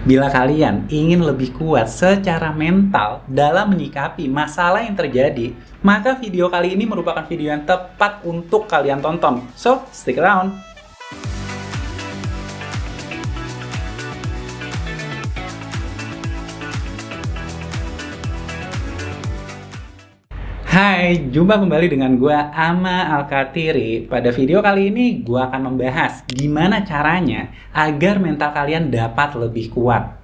Bila kalian ingin lebih kuat secara mental dalam menyikapi masalah yang terjadi, maka video kali ini merupakan video yang tepat untuk kalian tonton. So, stick around! Hai, jumpa kembali dengan gua Ama Alkatiri. Pada video kali ini gua akan membahas gimana caranya agar mental kalian dapat lebih kuat.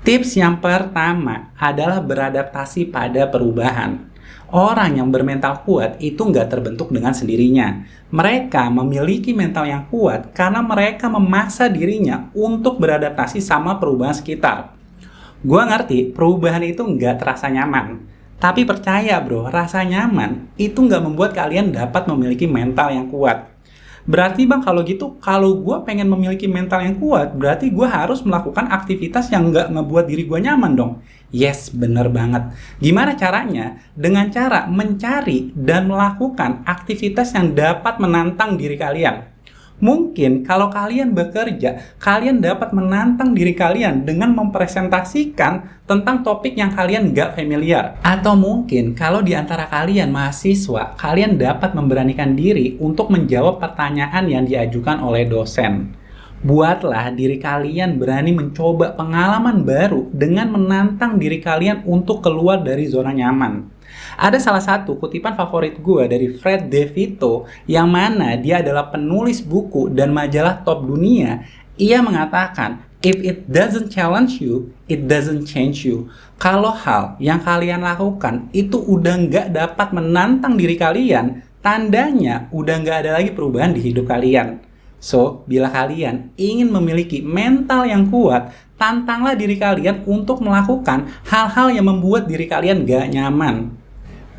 Tips yang pertama adalah beradaptasi pada perubahan. Orang yang bermental kuat itu nggak terbentuk dengan sendirinya. Mereka memiliki mental yang kuat karena mereka memaksa dirinya untuk beradaptasi sama perubahan sekitar. Gua ngerti perubahan itu nggak terasa nyaman. Tapi percaya bro, rasa nyaman itu nggak membuat kalian dapat memiliki mental yang kuat. Berarti bang kalau gitu, kalau gue pengen memiliki mental yang kuat, berarti gue harus melakukan aktivitas yang nggak ngebuat diri gue nyaman dong. Yes, bener banget. Gimana caranya? Dengan cara mencari dan melakukan aktivitas yang dapat menantang diri kalian. Mungkin kalau kalian bekerja, kalian dapat menantang diri kalian dengan mempresentasikan tentang topik yang kalian nggak familiar. Atau mungkin kalau di antara kalian mahasiswa, kalian dapat memberanikan diri untuk menjawab pertanyaan yang diajukan oleh dosen. Buatlah diri kalian berani mencoba pengalaman baru dengan menantang diri kalian untuk keluar dari zona nyaman. Ada salah satu kutipan favorit gue dari Fred DeVito yang mana dia adalah penulis buku dan majalah top dunia. Ia mengatakan, if it doesn't challenge you, it doesn't change you. Kalau hal yang kalian lakukan itu udah nggak dapat menantang diri kalian, tandanya udah nggak ada lagi perubahan di hidup kalian. So, bila kalian ingin memiliki mental yang kuat, tantanglah diri kalian untuk melakukan hal-hal yang membuat diri kalian gak nyaman.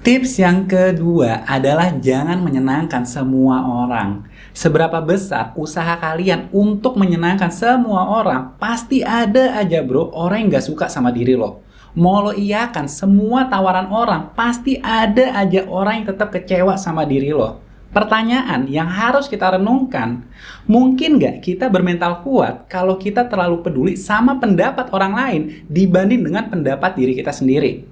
Tips yang kedua adalah jangan menyenangkan semua orang. Seberapa besar usaha kalian untuk menyenangkan semua orang, pasti ada aja bro orang yang gak suka sama diri lo. Mau lo iyakan semua tawaran orang, pasti ada aja orang yang tetap kecewa sama diri lo. Pertanyaan yang harus kita renungkan, mungkin nggak kita bermental kuat kalau kita terlalu peduli sama pendapat orang lain dibanding dengan pendapat diri kita sendiri?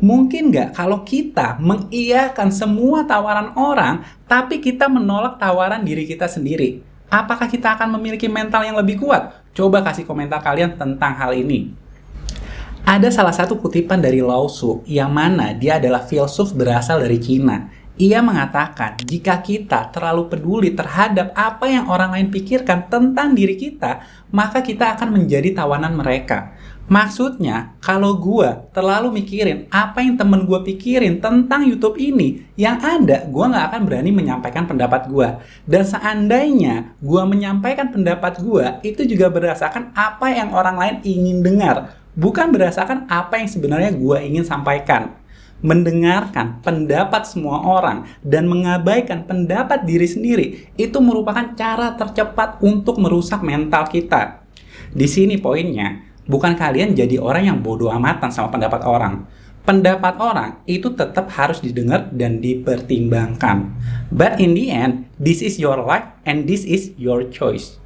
Mungkin nggak kalau kita mengiyakan semua tawaran orang, tapi kita menolak tawaran diri kita sendiri? Apakah kita akan memiliki mental yang lebih kuat? Coba kasih komentar kalian tentang hal ini. Ada salah satu kutipan dari Lao Tzu yang mana dia adalah filsuf berasal dari Cina. Ia mengatakan, jika kita terlalu peduli terhadap apa yang orang lain pikirkan tentang diri kita, maka kita akan menjadi tawanan mereka. Maksudnya, kalau gue terlalu mikirin apa yang temen gue pikirin tentang YouTube ini, yang ada gue gak akan berani menyampaikan pendapat gue. Dan seandainya gue menyampaikan pendapat gue, itu juga berdasarkan apa yang orang lain ingin dengar, bukan berdasarkan apa yang sebenarnya gue ingin sampaikan. Mendengarkan pendapat semua orang dan mengabaikan pendapat diri sendiri itu merupakan cara tercepat untuk merusak mental kita. Di sini poinnya, bukan kalian jadi orang yang bodoh amatan sama pendapat orang. Pendapat orang itu tetap harus didengar dan dipertimbangkan. But in the end, this is your life and this is your choice.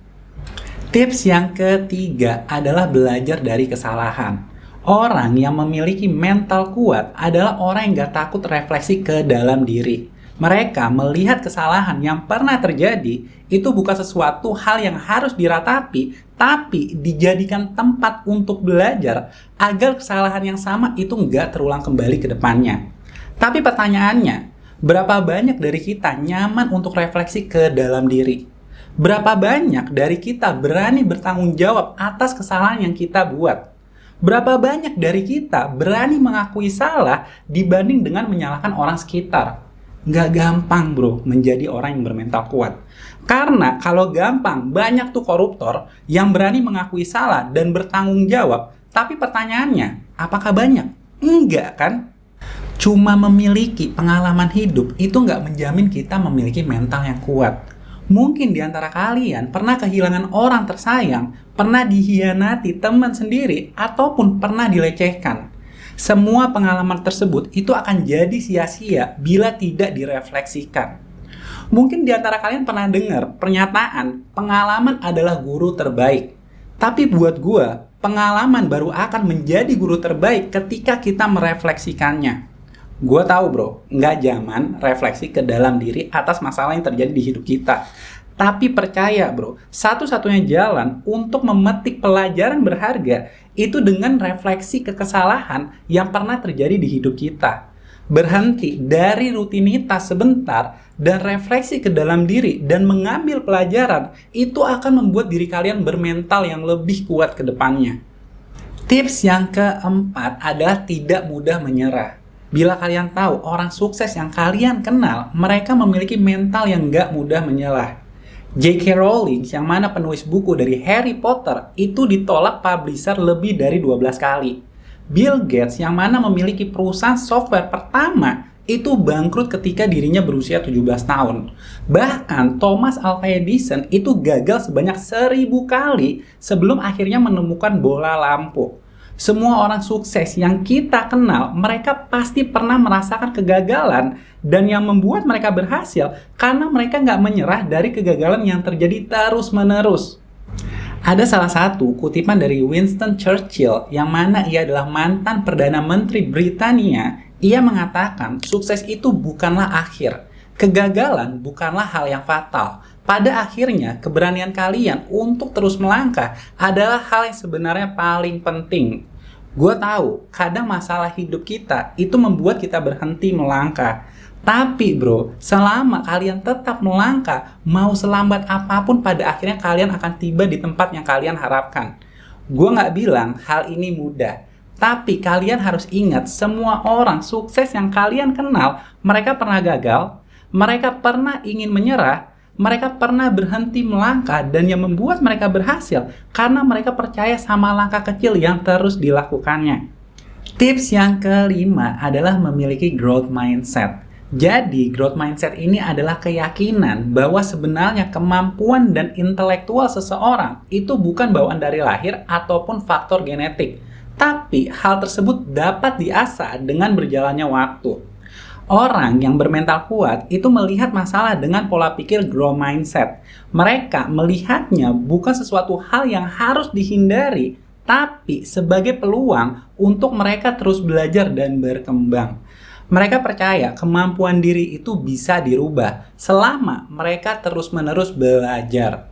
Tips yang ketiga adalah belajar dari kesalahan. Orang yang memiliki mental kuat adalah orang yang gak takut refleksi ke dalam diri. Mereka melihat kesalahan yang pernah terjadi itu bukan sesuatu hal yang harus diratapi, tapi dijadikan tempat untuk belajar agar kesalahan yang sama itu gak terulang kembali ke depannya. Tapi pertanyaannya, berapa banyak dari kita nyaman untuk refleksi ke dalam diri? Berapa banyak dari kita berani bertanggung jawab atas kesalahan yang kita buat? Berapa banyak dari kita berani mengakui salah dibanding dengan menyalahkan orang sekitar? Nggak gampang bro menjadi orang yang bermental kuat. Karena kalau gampang, banyak tuh koruptor yang berani mengakui salah dan bertanggung jawab. Tapi pertanyaannya, apakah banyak? Enggak kan? Cuma memiliki pengalaman hidup itu nggak menjamin kita memiliki mental yang kuat. Mungkin di antara kalian pernah kehilangan orang tersayang, pernah dikhianati teman sendiri, ataupun pernah dilecehkan. Semua pengalaman tersebut itu akan jadi sia-sia bila tidak direfleksikan. Mungkin di antara kalian pernah dengar pernyataan, pengalaman adalah guru terbaik. Tapi buat gue, pengalaman baru akan menjadi guru terbaik ketika kita merefleksikannya. Gue tahu bro, nggak zaman refleksi ke dalam diri atas masalah yang terjadi di hidup kita. Tapi percaya bro, satu-satunya jalan untuk memetik pelajaran berharga itu dengan refleksi ke kesalahan yang pernah terjadi di hidup kita. Berhenti dari rutinitas sebentar dan refleksi ke dalam diri dan mengambil pelajaran, itu akan membuat diri kalian bermental yang lebih kuat ke depannya. Tips yang keempat adalah tidak mudah menyerah. Bila kalian tahu orang sukses yang kalian kenal, mereka memiliki mental yang nggak mudah menyerah. J.K. Rowling yang mana penulis buku dari Harry Potter itu ditolak publisher lebih dari 12 kali. Bill Gates yang mana memiliki perusahaan software pertama itu bangkrut ketika dirinya berusia 17 tahun. Bahkan Thomas Alva Edison itu gagal sebanyak 1000 kali sebelum akhirnya menemukan bola lampu. Semua orang sukses yang kita kenal, mereka pasti pernah merasakan kegagalan dan yang membuat mereka berhasil karena mereka nggak menyerah dari kegagalan yang terjadi terus-menerus. Ada salah satu kutipan dari Winston Churchill yang mana ia adalah mantan Perdana Menteri Britania. Ia mengatakan sukses itu bukanlah akhir. Kegagalan bukanlah hal yang fatal. Pada akhirnya, keberanian kalian untuk terus melangkah adalah hal yang sebenarnya paling penting. Gue tahu, kadang masalah hidup kita itu membuat kita berhenti melangkah. Tapi bro, selama kalian tetap melangkah, mau selambat apapun pada akhirnya kalian akan tiba di tempat yang kalian harapkan. Gue gak bilang hal ini mudah. Tapi kalian harus ingat, semua orang sukses yang kalian kenal, mereka pernah gagal, mereka pernah ingin menyerah, mereka pernah berhenti melangkah, dan yang membuat mereka berhasil karena mereka percaya sama langkah kecil yang terus dilakukannya. Tips yang kelima adalah memiliki growth mindset. Jadi, growth mindset ini adalah keyakinan bahwa sebenarnya kemampuan dan intelektual seseorang itu bukan bawaan dari lahir ataupun faktor genetik. Tapi hal tersebut dapat diasah dengan berjalannya waktu. Orang yang bermental kuat itu melihat masalah dengan pola pikir growth mindset. Mereka melihatnya bukan sesuatu hal yang harus dihindari, tapi sebagai peluang untuk mereka terus belajar dan berkembang. Mereka percaya kemampuan diri itu bisa dirubah selama mereka terus-menerus belajar.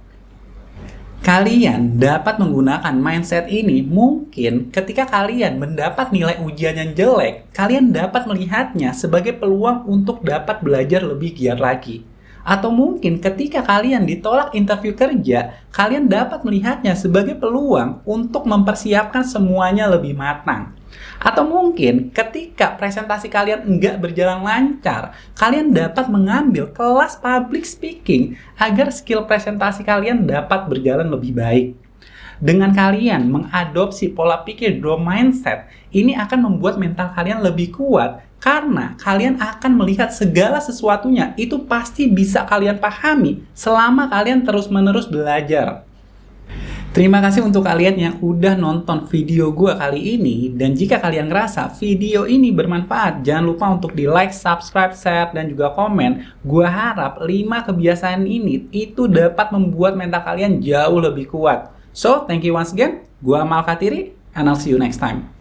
Kalian dapat menggunakan mindset ini mungkin ketika kalian mendapat nilai ujian yang jelek, kalian dapat melihatnya sebagai peluang untuk dapat belajar lebih giat lagi. Atau mungkin ketika kalian ditolak interview kerja, kalian dapat melihatnya sebagai peluang untuk mempersiapkan semuanya lebih matang. Atau mungkin ketika presentasi kalian enggak berjalan lancar, kalian dapat mengambil kelas public speaking agar skill presentasi kalian dapat berjalan lebih baik. Dengan kalian mengadopsi pola pikir growth mindset, ini akan membuat mental kalian lebih kuat karena kalian akan melihat segala sesuatunya itu pasti bisa kalian pahami selama kalian terus-menerus belajar. Terima kasih untuk kalian yang udah nonton video gue kali ini. Dan jika kalian ngerasa video ini bermanfaat, jangan lupa untuk di like, subscribe, share, dan juga komen. Gue harap 5 kebiasaan ini itu dapat membuat mental kalian jauh lebih kuat. So, thank you once again. Gue Amal Katiri, and I'll see you next time.